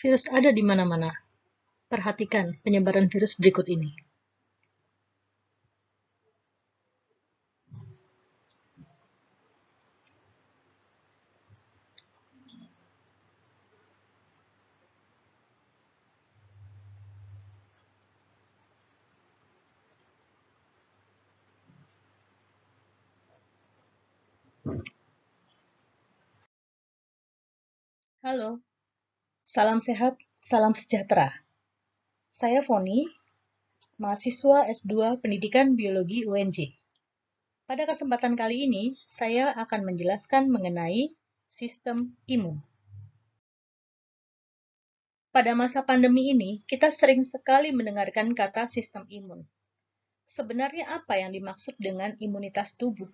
Virus ada di mana-mana. Perhatikan penyebaran virus berikut ini. Halo, salam sehat, salam sejahtera. Saya Foni, mahasiswa S2 Pendidikan Biologi UNJ. Pada kesempatan kali ini, saya akan menjelaskan mengenai sistem imun. Pada masa pandemi ini, kita sering sekali mendengarkan kata sistem imun. Sebenarnya apa yang dimaksud dengan imunitas tubuh?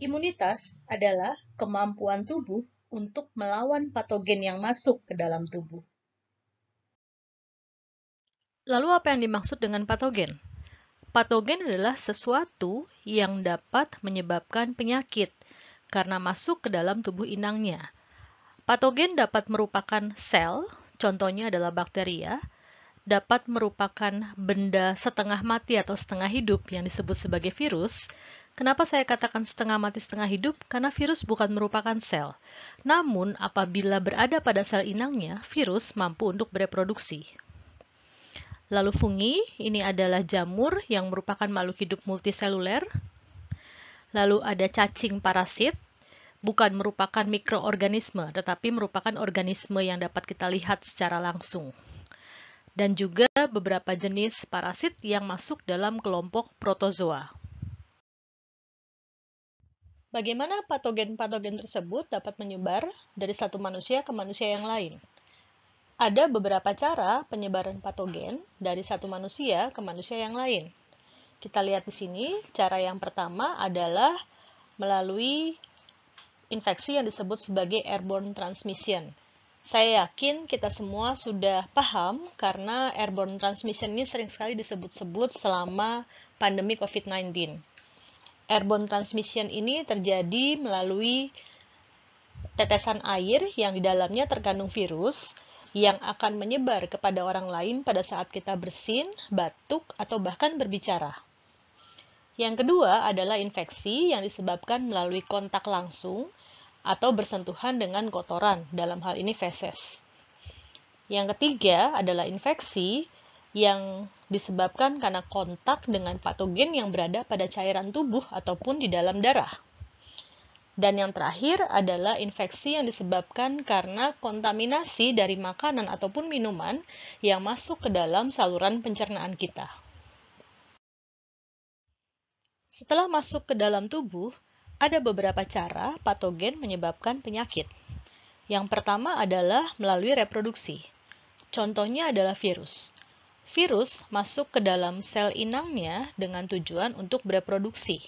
Imunitas adalah kemampuan tubuh untuk melawan patogen yang masuk ke dalam tubuh. Lalu apa yang dimaksud dengan patogen? Patogen adalah sesuatu yang dapat menyebabkan penyakit karena masuk ke dalam tubuh inangnya. Patogen dapat merupakan sel, contohnya adalah bakteria, dapat merupakan benda setengah mati atau setengah hidup yang disebut sebagai virus. Kenapa saya katakan setengah mati setengah hidup? Karena virus bukan merupakan sel. Namun, apabila berada pada sel inangnya, virus mampu untuk bereproduksi. Lalu fungi, ini adalah jamur yang merupakan makhluk hidup multiseluler. Lalu ada cacing parasit, bukan merupakan mikroorganisme, tetapi merupakan organisme yang dapat kita lihat secara langsung. Dan juga beberapa jenis parasit yang masuk dalam kelompok protozoa. Bagaimana patogen-patogen tersebut dapat menyebar dari satu manusia ke manusia yang lain? Ada beberapa cara penyebaran patogen dari satu manusia ke manusia yang lain. Kita lihat di sini, cara yang pertama adalah melalui infeksi yang disebut sebagai airborne transmission. Saya yakin kita semua sudah paham karena airborne transmission ini sering sekali disebut-sebut selama pandemi COVID-19. Airborne transmission ini terjadi melalui tetesan air yang di dalamnya terkandung virus yang akan menyebar kepada orang lain pada saat kita bersin, batuk, atau bahkan berbicara. Yang kedua adalah infeksi yang disebabkan melalui kontak langsung atau bersentuhan dengan kotoran, dalam hal ini feses. Yang ketiga adalah infeksi yang disebabkan karena kontak dengan patogen yang berada pada cairan tubuh ataupun di dalam darah. Dan yang terakhir adalah infeksi yang disebabkan karena kontaminasi dari makanan ataupun minuman yang masuk ke dalam saluran pencernaan kita. Setelah masuk ke dalam tubuh, ada beberapa cara patogen menyebabkan penyakit. Yang pertama adalah melalui reproduksi. Contohnya adalah virus. Virus masuk ke dalam sel inangnya dengan tujuan untuk bereproduksi.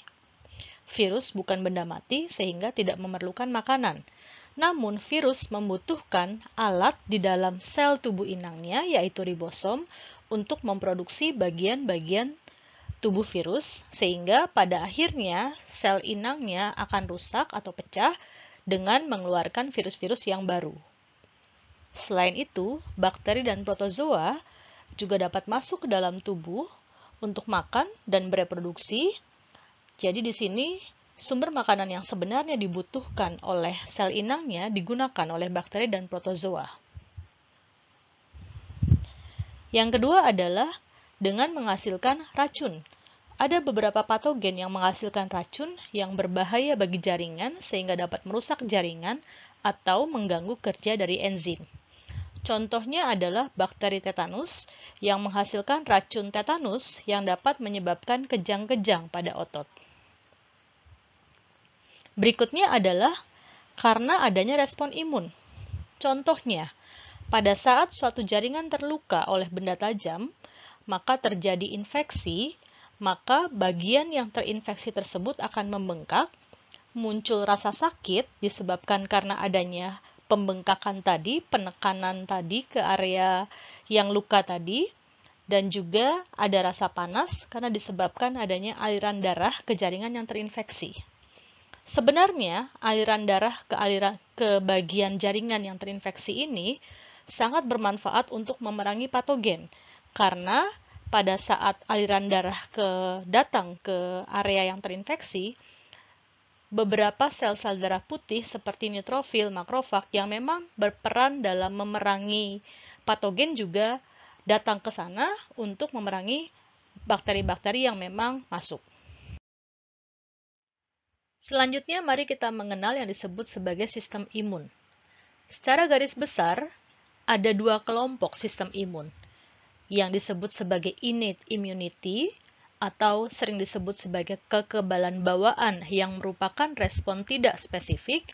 Virus bukan benda mati sehingga tidak memerlukan makanan. Namun virus membutuhkan alat di dalam sel tubuh inangnya, yaitu ribosom, untuk memproduksi bagian-bagian tubuh virus, sehingga pada akhirnya sel inangnya akan rusak atau pecah dengan mengeluarkan virus-virus yang baru. Selain itu, bakteri dan protozoa juga dapat masuk ke dalam tubuh untuk makan dan bereproduksi. Jadi di sini sumber makanan yang sebenarnya dibutuhkan oleh sel inangnya digunakan oleh bakteri dan protozoa. Yang kedua adalah dengan menghasilkan racun. Ada beberapa patogen yang menghasilkan racun yang berbahaya bagi jaringan sehingga dapat merusak jaringan atau mengganggu kerja dari enzim. Contohnya adalah bakteri tetanus yang menghasilkan racun tetanus yang dapat menyebabkan kejang-kejang pada otot. Berikutnya adalah karena adanya respon imun. Contohnya, pada saat suatu jaringan terluka oleh benda tajam, maka terjadi infeksi, maka bagian yang terinfeksi tersebut akan membengkak, muncul rasa sakit disebabkan karena adanya pembengkakan tadi, penekanan tadi ke area yang luka tadi, dan juga ada rasa panas karena disebabkan adanya aliran darah ke jaringan yang terinfeksi. Sebenarnya aliran darah ke bagian jaringan yang terinfeksi ini sangat bermanfaat untuk memerangi patogen. Karena pada saat aliran darah datang ke area yang terinfeksi, beberapa sel-sel darah putih seperti neutrofil, makrofag yang memang berperan dalam memerangi patogen juga datang ke sana untuk memerangi bakteri-bakteri yang memang masuk. Selanjutnya, mari kita mengenal yang disebut sebagai sistem imun. Secara garis besar, ada dua kelompok sistem imun, yang disebut sebagai innate immunity, atau sering disebut sebagai kekebalan bawaan yang merupakan respon tidak spesifik,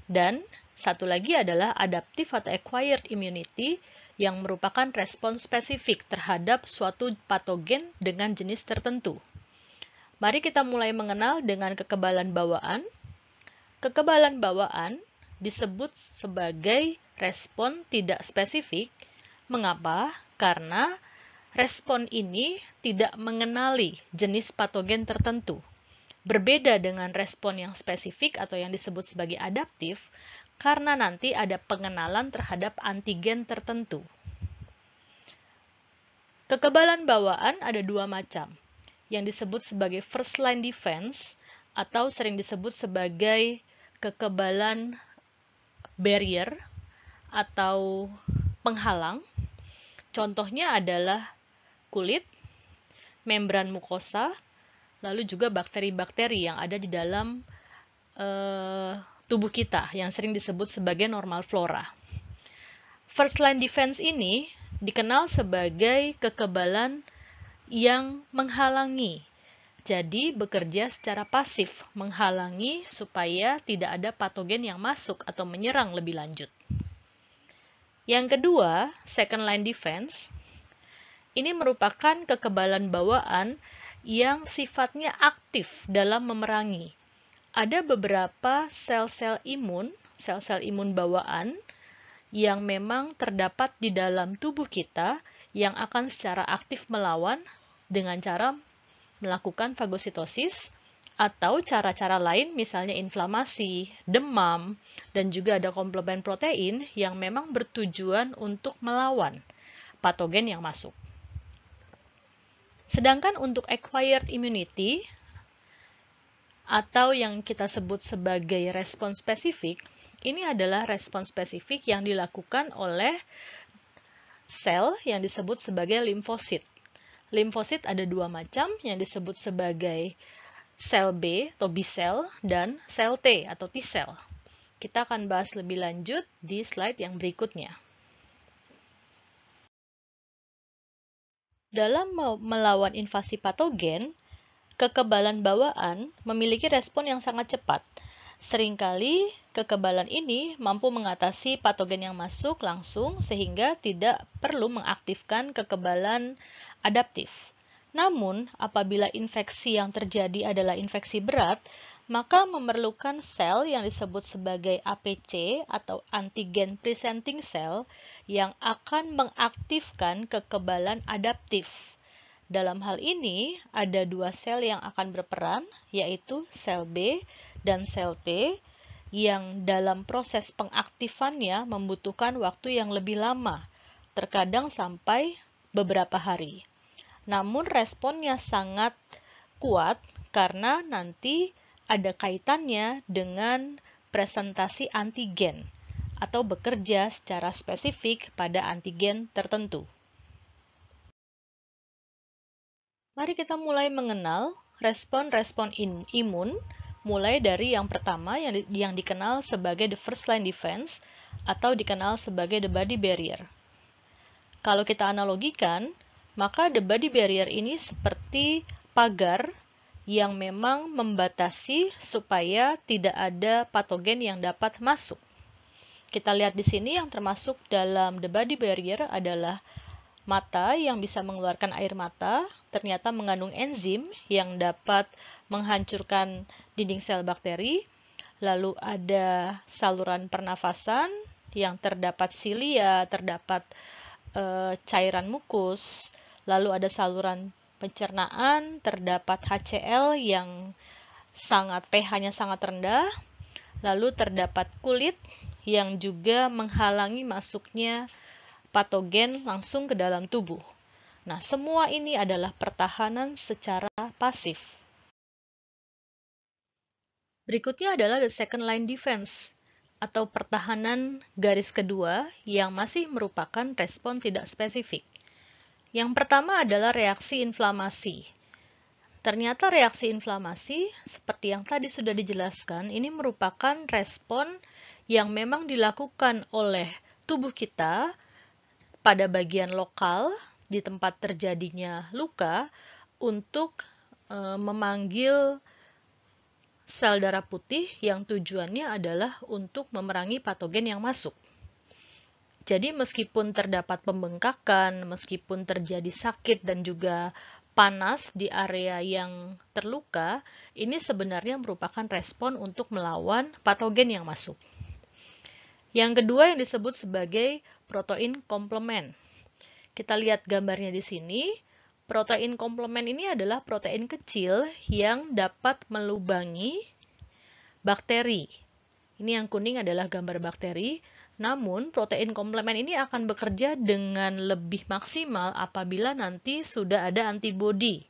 dan satu lagi adalah adaptive atau acquired immunity, yang merupakan respon spesifik terhadap suatu patogen dengan jenis tertentu. Mari kita mulai mengenal dengan kekebalan bawaan. Kekebalan bawaan disebut sebagai respon tidak spesifik. Mengapa? Karena respon ini tidak mengenali jenis patogen tertentu. Berbeda dengan respon yang spesifik atau yang disebut sebagai adaptif, karena nanti ada pengenalan terhadap antigen tertentu. Kekebalan bawaan ada dua macam, yang disebut sebagai first line defense atau sering disebut sebagai kekebalan barrier atau penghalang. Contohnya adalah kulit, membran mukosa, lalu juga bakteri-bakteri yang ada di dalam tubuh kita yang sering disebut sebagai normal flora. First line defense ini dikenal sebagai kekebalan yang menghalangi. Jadi bekerja secara pasif, menghalangi supaya tidak ada patogen yang masuk atau menyerang lebih lanjut. Yang kedua, second line defense, ini merupakan kekebalan bawaan yang sifatnya aktif dalam memerangi. Ada beberapa sel-sel imun bawaan yang memang terdapat di dalam tubuh kita yang akan secara aktif melawan dengan cara melakukan fagositosis atau cara-cara lain misalnya inflamasi, demam, dan juga ada komplement protein yang memang bertujuan untuk melawan patogen yang masuk. Sedangkan untuk acquired immunity atau yang kita sebut sebagai respon spesifik, ini adalah respon spesifik yang dilakukan oleh sel yang disebut sebagai limfosit. Limfosit ada dua macam yang disebut sebagai sel B atau B-cell dan sel T atau T-cell. Kita akan bahas lebih lanjut di slide yang berikutnya. Dalam melawan invasi patogen, kekebalan bawaan memiliki respon yang sangat cepat. Seringkali kekebalan ini mampu mengatasi patogen yang masuk langsung sehingga tidak perlu mengaktifkan kekebalan adaptif. Namun, apabila infeksi yang terjadi adalah infeksi berat, maka memerlukan sel yang disebut sebagai APC atau antigen presenting cell yang akan mengaktifkan kekebalan adaptif. Dalam hal ini, ada dua sel yang akan berperan, yaitu sel B dan sel T, yang dalam proses pengaktifannya membutuhkan waktu yang lebih lama, terkadang sampai beberapa hari. Namun responnya sangat kuat karena nanti ada kaitannya dengan presentasi antigen atau bekerja secara spesifik pada antigen tertentu. Mari kita mulai mengenal respon-respon imun, mulai dari yang pertama yang dikenal sebagai the first line defense atau dikenal sebagai the body barrier. Kalau kita analogikan, maka the body barrier ini seperti pagar yang memang membatasi supaya tidak ada patogen yang dapat masuk. Kita lihat di sini yang termasuk dalam the body barrier adalah mata yang bisa mengeluarkan air mata, ternyata mengandung enzim yang dapat menghancurkan dinding sel bakteri. Lalu ada saluran pernafasan yang terdapat silia, terdapat cairan mukus. Lalu ada saluran pencernaan, terdapat HCl yang pH-nya sangat rendah. Lalu terdapat kulit yang juga menghalangi masuknya patogen langsung ke dalam tubuh. Nah, semua ini adalah pertahanan secara pasif. Berikutnya adalah the second line defense, atau pertahanan garis kedua yang masih merupakan respon tidak spesifik. Yang pertama adalah reaksi inflamasi. Ternyata reaksi inflamasi, seperti yang tadi sudah dijelaskan, ini merupakan respon yang memang dilakukan oleh tubuh kita pada bagian lokal di tempat terjadinya luka untuk memanggil sel darah putih yang tujuannya adalah untuk memerangi patogen yang masuk. Jadi meskipun terdapat pembengkakan, meskipun terjadi sakit dan juga panas di area yang terluka, ini sebenarnya merupakan respon untuk melawan patogen yang masuk. Yang kedua yang disebut sebagai protein komplement. Kita lihat gambarnya di sini. Protein komplement ini adalah protein kecil yang dapat melubangi bakteri. Ini yang kuning adalah gambar bakteri. Namun, protein komplement ini akan bekerja dengan lebih maksimal apabila nanti sudah ada antibodi.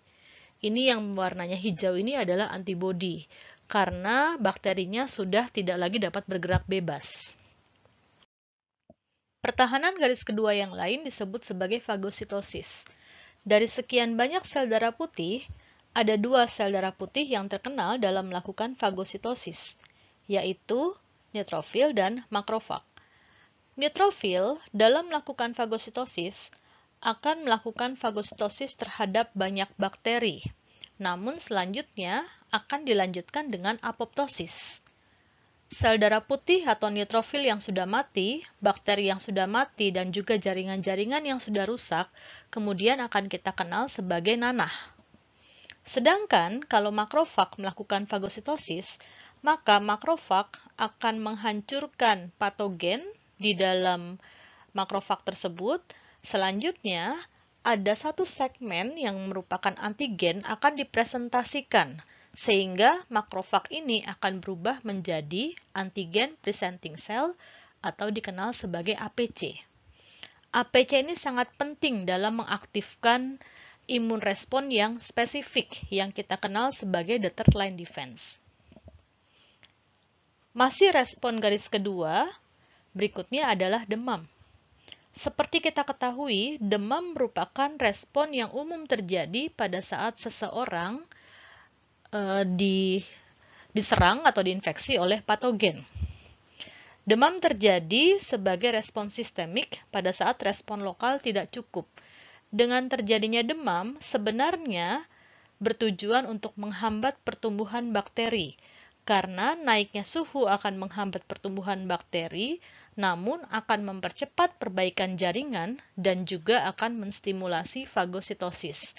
Ini yang warnanya hijau ini adalah antibodi, karena bakterinya sudah tidak lagi dapat bergerak bebas. Pertahanan garis kedua yang lain disebut sebagai fagositosis. Dari sekian banyak sel darah putih, ada 2 sel darah putih yang terkenal dalam melakukan fagositosis, yaitu neutrofil dan makrofag. Neutrofil dalam melakukan fagositosis akan melakukan fagositosis terhadap banyak bakteri, namun selanjutnya akan dilanjutkan dengan apoptosis. Sel darah putih atau neutrofil yang sudah mati, bakteri yang sudah mati, dan juga jaringan-jaringan yang sudah rusak, kemudian akan kita kenal sebagai nanah. Sedangkan kalau makrofag melakukan fagositosis, maka makrofag akan menghancurkan patogen di dalam makrofag tersebut. Selanjutnya, ada satu segmen yang merupakan antigen akan dipresentasikan, sehingga makrofag ini akan berubah menjadi antigen presenting cell atau dikenal sebagai APC. APC ini sangat penting dalam mengaktifkan imun respon yang spesifik yang kita kenal sebagai the third line defense. Masih respon garis kedua, berikutnya adalah demam. Seperti kita ketahui, demam merupakan respon yang umum terjadi pada saat seseorang diserang atau diinfeksi oleh patogen. Demam terjadi sebagai respon sistemik pada saat respon lokal tidak cukup. Dengan terjadinya demam, sebenarnya bertujuan untuk menghambat pertumbuhan bakteri, karena naiknya suhu akan menghambat pertumbuhan bakteri, namun akan mempercepat perbaikan jaringan dan juga akan menstimulasi fagositosis.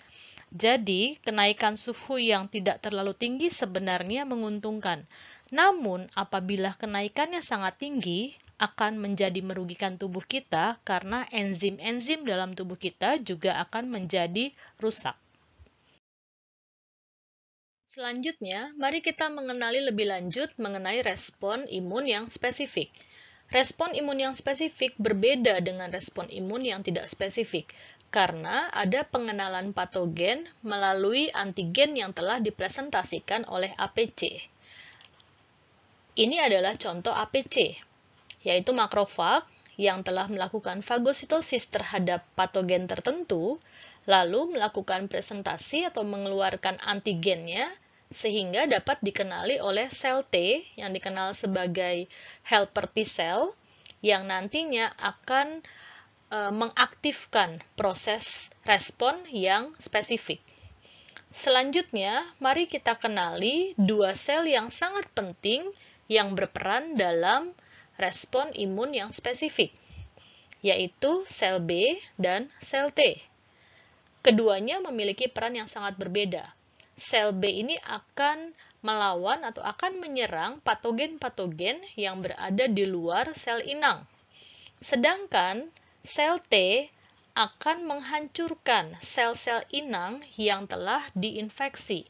Jadi, kenaikan suhu yang tidak terlalu tinggi sebenarnya menguntungkan. Namun, apabila kenaikannya sangat tinggi, akan menjadi merugikan tubuh kita karena enzim-enzim dalam tubuh kita juga akan menjadi rusak. Selanjutnya, mari kita mengenali lebih lanjut mengenai respon imun yang spesifik. Respon imun yang spesifik berbeda dengan respon imun yang tidak spesifik, karena ada pengenalan patogen melalui antigen yang telah dipresentasikan oleh APC. Ini adalah contoh APC, yaitu makrofag yang telah melakukan fagositosis terhadap patogen tertentu, lalu melakukan presentasi atau mengeluarkan antigennya, sehingga dapat dikenali oleh sel T yang dikenal sebagai helper T cell, yang nantinya akan mengaktifkan proses respon yang spesifik. Selanjutnya, mari kita kenali 2 sel yang sangat penting yang berperan dalam respon imun yang spesifik, yaitu sel B dan sel T. Keduanya memiliki peran yang sangat berbeda. Sel B ini akan melawan atau akan menyerang patogen-patogen yang berada di luar sel inang. Sedangkan sel T akan menghancurkan sel-sel inang yang telah diinfeksi.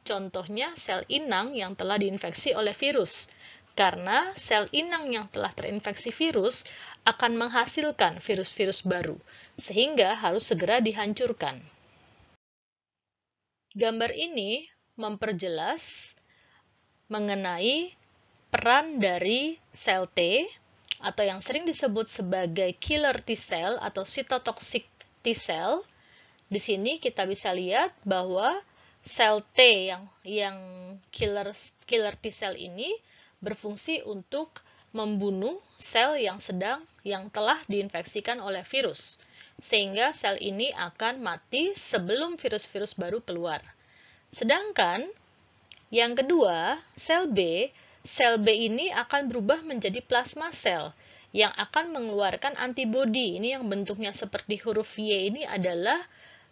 Contohnya sel inang yang telah diinfeksi oleh virus. karena sel inang yang telah terinfeksi virus akan menghasilkan virus-virus baru, sehingga harus segera dihancurkan. Gambar ini memperjelas mengenai peran dari sel T, atau yang sering disebut sebagai killer T cell atau cytotoxic T cell. Di sini kita bisa lihat bahwa sel T yang killer T cell ini berfungsi untuk membunuh sel yang telah diinfeksikan oleh virus, sehingga sel ini akan mati sebelum virus-virus baru keluar. Sedangkan yang kedua, sel B ini akan berubah menjadi plasma sel yang akan mengeluarkan antibodi. Ini yang bentuknya seperti huruf Y ini adalah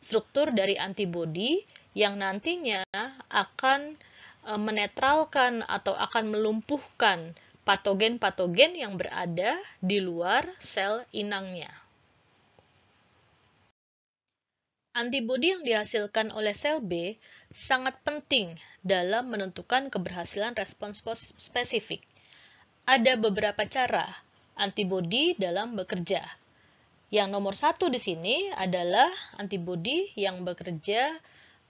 struktur dari antibodi yang nantinya akan menetralkan atau akan melumpuhkan patogen-patogen yang berada di luar sel inangnya. Antibodi yang dihasilkan oleh sel B sangat penting dalam menentukan keberhasilan respons spesifik. Ada beberapa cara antibodi dalam bekerja. Yang nomor satu di sini adalah antibodi yang bekerja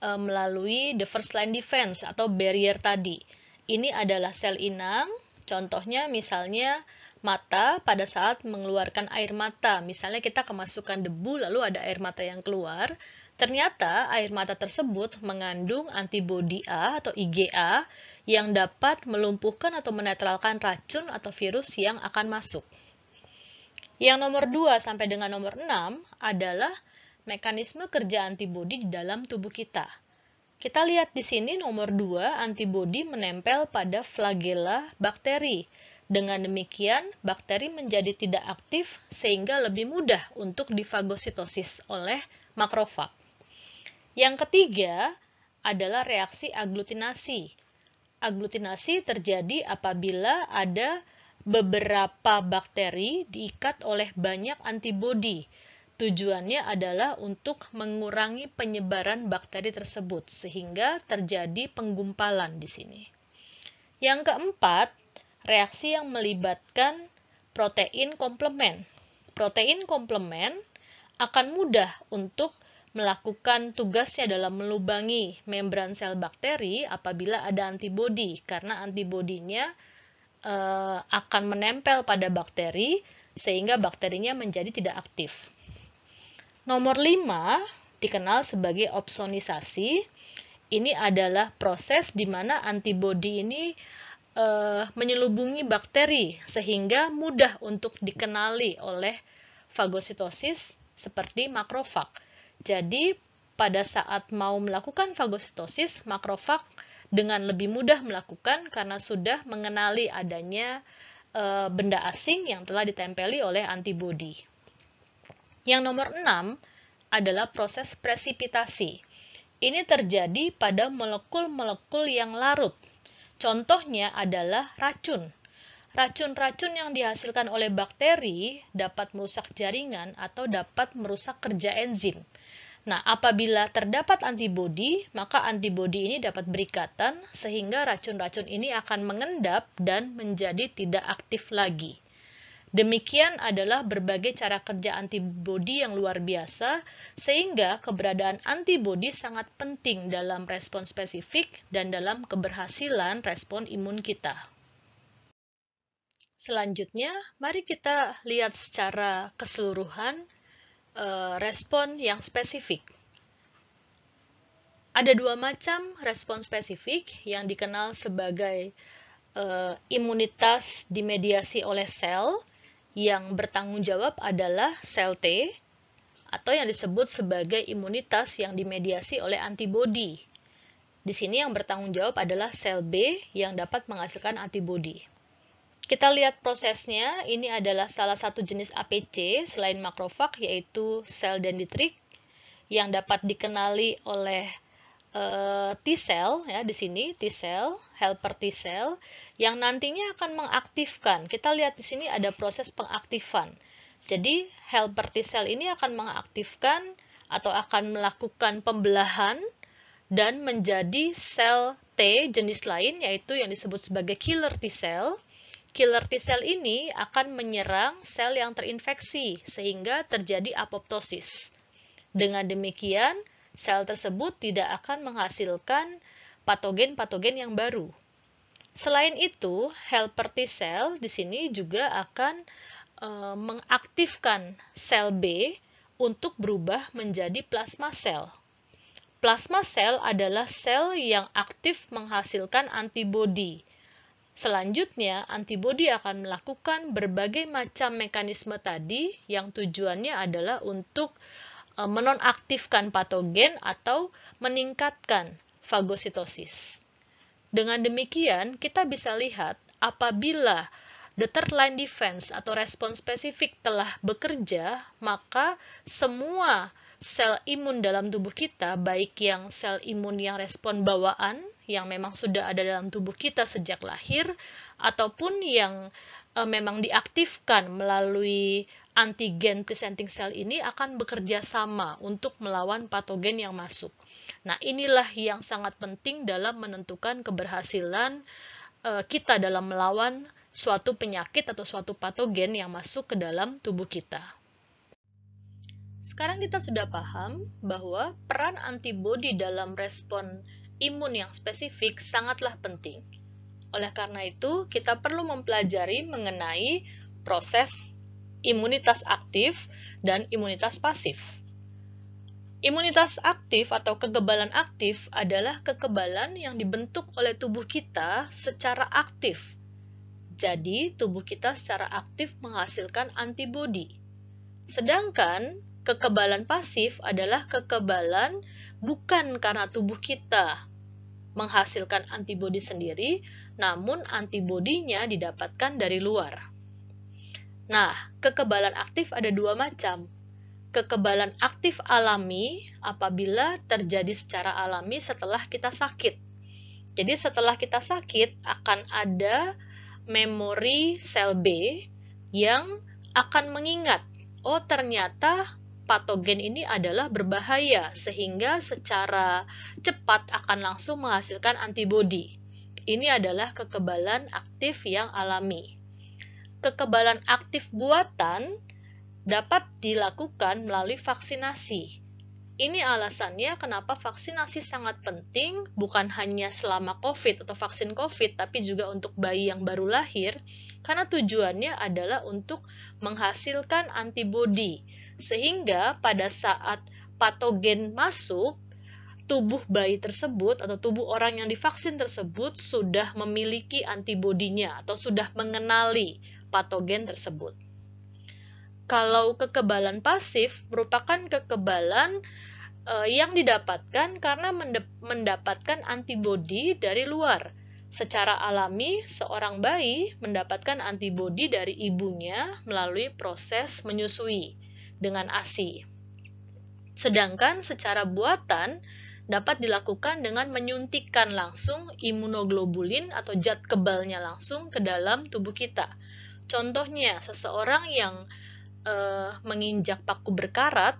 melalui the first line defense atau barrier tadi. Ini adalah sel inang, contohnya misalnya mata pada saat mengeluarkan air mata. Misalnya kita kemasukan debu lalu ada air mata yang keluar, ternyata air mata tersebut mengandung antibodi A atau IgA yang dapat melumpuhkan atau menetralkan racun atau virus yang akan masuk. Yang nomor 2 sampai dengan nomor 6 adalah mekanisme kerja antibodi di dalam tubuh kita. Kita lihat di sini nomor 2, antibodi menempel pada flagella bakteri. Dengan demikian, bakteri menjadi tidak aktif sehingga lebih mudah untuk difagositosis oleh makrofag. Yang ketiga adalah reaksi aglutinasi. Aglutinasi terjadi apabila ada beberapa bakteri diikat oleh banyak antibodi. Tujuannya adalah untuk mengurangi penyebaran bakteri tersebut sehingga terjadi penggumpalan di sini. Yang keempat, reaksi yang melibatkan protein komplement. Protein komplement akan mudah untuk melakukan tugasnya dalam melubangi membran sel bakteri apabila ada antibodi, karena antibodinya akan menempel pada bakteri sehingga bakterinya menjadi tidak aktif. Nomor 5 dikenal sebagai opsonisasi. Ini adalah proses di mana antibodi ini menyelubungi bakteri sehingga mudah untuk dikenali oleh fagositosis seperti makrofag. Jadi pada saat mau melakukan fagositosis, makrofag dengan lebih mudah melakukan karena sudah mengenali adanya benda asing yang telah ditempeli oleh antibodi. Yang nomor 6 adalah proses presipitasi. Ini terjadi pada molekul-molekul yang larut. Contohnya adalah racun. Racun-racun yang dihasilkan oleh bakteri dapat merusak jaringan atau dapat merusak kerja enzim. Nah, apabila terdapat antibodi, maka antibodi ini dapat berikatan sehingga racun-racun ini akan mengendap dan menjadi tidak aktif lagi. Demikian adalah berbagai cara kerja antibodi yang luar biasa, sehingga keberadaan antibodi sangat penting dalam respon spesifik dan dalam keberhasilan respon imun kita. Selanjutnya, mari kita lihat secara keseluruhan respon yang spesifik. Ada dua macam respon spesifik yang dikenal sebagai imunitas dimediasi oleh sel. Yang bertanggung jawab adalah sel T, atau yang disebut sebagai imunitas yang dimediasi oleh antibodi. Di sini yang bertanggung jawab adalah sel B yang dapat menghasilkan antibodi. Kita lihat prosesnya, ini adalah salah satu jenis APC selain makrofag, yaitu sel dendritrik yang dapat dikenali oleh T-cell, ya di sini T-cell, helper T-cell, yang nantinya akan mengaktifkan. Kita lihat di sini ada proses pengaktifan. Jadi helper T-cell ini akan mengaktifkan atau akan melakukan pembelahan dan menjadi sel T jenis lain, yaitu yang disebut sebagai killer T-cell, killer T-cell ini akan menyerang sel yang terinfeksi sehingga terjadi apoptosis. Dengan demikian, sel tersebut tidak akan menghasilkan patogen-patogen yang baru. Selain itu, helper T-cell di sini juga akan mengaktifkan sel B untuk berubah menjadi plasma sel. Plasma sel adalah sel yang aktif menghasilkan antibodi. Selanjutnya, antibodi akan melakukan berbagai macam mekanisme tadi yang tujuannya adalah untuk menonaktifkan patogen atau meningkatkan fagositosis. Dengan demikian, kita bisa lihat apabila the third line defense atau respon spesifik telah bekerja, maka semua sel imun dalam tubuh kita, baik yang sel imun yang respon bawaan, yang memang sudah ada dalam tubuh kita sejak lahir, ataupun yang memang diaktifkan melalui antigen presenting cell ini akan bekerja sama untuk melawan patogen yang masuk. Nah, inilah yang sangat penting dalam menentukan keberhasilan kita dalam melawan suatu penyakit atau suatu patogen yang masuk ke dalam tubuh kita. Sekarang kita sudah paham bahwa peran antibodi dalam respon imun yang spesifik sangatlah penting. Oleh karena itu, kita perlu mempelajari mengenai proses imunitas aktif dan imunitas pasif. Imunitas aktif atau kekebalan aktif adalah kekebalan yang dibentuk oleh tubuh kita secara aktif. Jadi, tubuh kita secara aktif menghasilkan antibodi. Sedangkan, kekebalan pasif adalah kekebalan bukan karena tubuh kita menghasilkan antibodi sendiri, namun antibodinya didapatkan dari luar. Nah, kekebalan aktif ada dua macam. Kekebalan aktif alami apabila terjadi secara alami setelah kita sakit. Jadi setelah kita sakit akan ada memori sel B yang akan mengingat, oh ternyata patogen ini adalah berbahaya, sehingga secara cepat akan langsung menghasilkan antibodi. Ini adalah kekebalan aktif yang alami. Kekebalan aktif buatan dapat dilakukan melalui vaksinasi. Ini alasannya kenapa vaksinasi sangat penting, bukan hanya selama COVID atau vaksin COVID, tapi juga untuk bayi yang baru lahir, karena tujuannya adalah untuk menghasilkan antibodi, sehingga pada saat patogen masuk, tubuh bayi tersebut atau tubuh orang yang divaksin tersebut sudah memiliki antibodinya atau sudah mengenali patogen tersebut. Kalau kekebalan pasif merupakan kekebalan yang didapatkan karena mendapatkan antibodi dari luar. Secara alami, seorang bayi mendapatkan antibodi dari ibunya melalui proses menyusui dengan ASI. Sedangkan secara buatan dapat dilakukan dengan menyuntikkan langsung imunoglobulin atau zat kebalnya langsung ke dalam tubuh kita. Contohnya, seseorang yang menginjak paku berkarat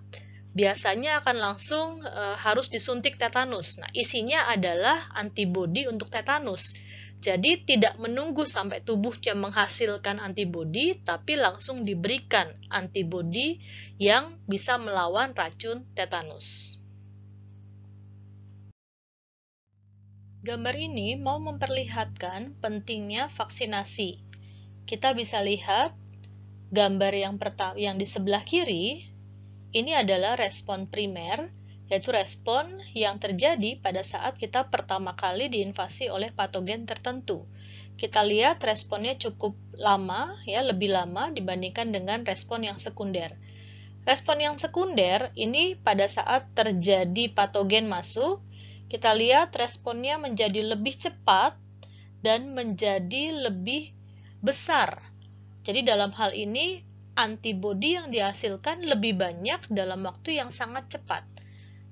biasanya akan langsung harus disuntik tetanus. Nah, isinya adalah antibodi untuk tetanus. Jadi tidak menunggu sampai tubuhnya menghasilkan antibodi, tapi langsung diberikan antibodi yang bisa melawan racun tetanus. Gambar ini mau memperlihatkan pentingnya vaksinasi. Kita bisa lihat gambar yang di sebelah kiri, ini adalah respon primer, yaitu respon yang terjadi pada saat kita pertama kali diinvasi oleh patogen tertentu. Kita lihat responnya cukup lama, ya, lebih lama dibandingkan dengan respon yang sekunder. Respon yang sekunder ini pada saat terjadi patogen masuk, kita lihat responnya menjadi lebih cepat dan menjadi lebih besar. Jadi dalam hal ini, antibodi yang dihasilkan lebih banyak dalam waktu yang sangat cepat.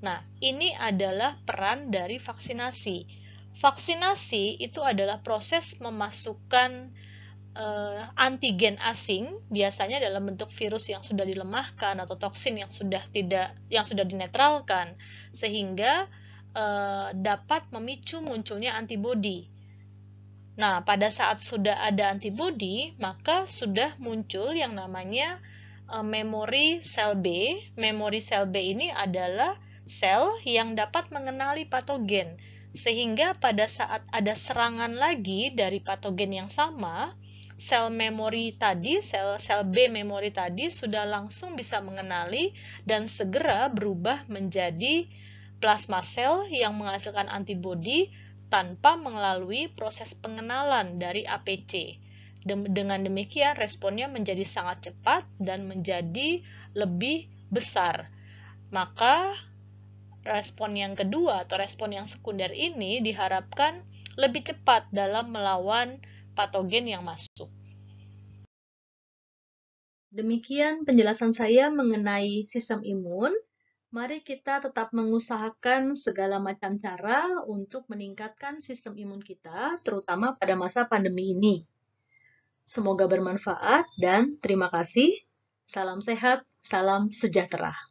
Nah, ini adalah peran dari vaksinasi. Vaksinasi itu adalah proses memasukkan antigen asing, biasanya dalam bentuk virus yang sudah dilemahkan atau toksin yang sudah dinetralkan, sehingga dapat memicu munculnya antibodi. Nah, pada saat sudah ada antibodi, maka sudah muncul yang namanya memori sel B. Memori sel B ini adalah sel yang dapat mengenali patogen, sehingga pada saat ada serangan lagi dari patogen yang sama, sel memori tadi, sel B memori tadi sudah langsung bisa mengenali dan segera berubah menjadi plasma sel yang menghasilkan antibodi tanpa melalui proses pengenalan dari APC. Dengan demikian, responnya menjadi sangat cepat dan menjadi lebih besar. Maka, respon yang kedua atau respon yang sekunder ini diharapkan lebih cepat dalam melawan patogen yang masuk. Demikian penjelasan saya mengenai sistem imun. Mari kita tetap mengusahakan segala macam cara untuk meningkatkan sistem imun kita, terutama pada masa pandemi ini. Semoga bermanfaat dan terima kasih. Salam sehat, salam sejahtera.